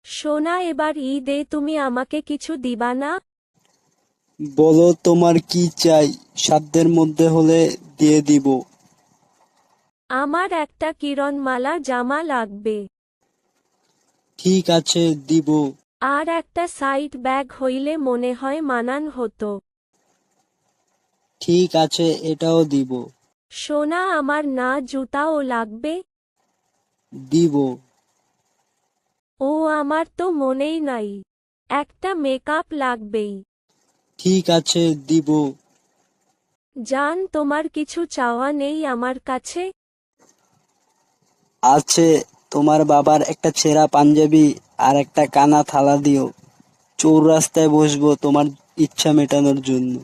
সোনা, এবার ঈদে তুমি আমাকে কিছু দিবা না? বলো তোমার কি চাই, সাধ্যের মধ্যে হলে দিয়ে দিব। আমার একটা কিরণমালা জামা লাগবে। ঠিক আছে, দিব। আর একটা সাইড ব্যাগ হইলে মনে হয় মানান হতো। ঠিক আছে, এটাও দিব। সোনা, আমার না জুতাও লাগবে? দিব। ও, আমার তো মনেই নাই। একটা মেকআপ লাগবেই। ঠিক আছে, দিব। জান, তোমার কিছু চাওয়া নেই আমার কাছে? আছে, তোমার বাবার একটা ছেঁড়া পাঞ্জাবি আর একটা কানা থালা দিও। চৌরাস্তায় বসবো তোমার ইচ্ছা মেটানোর জন্য।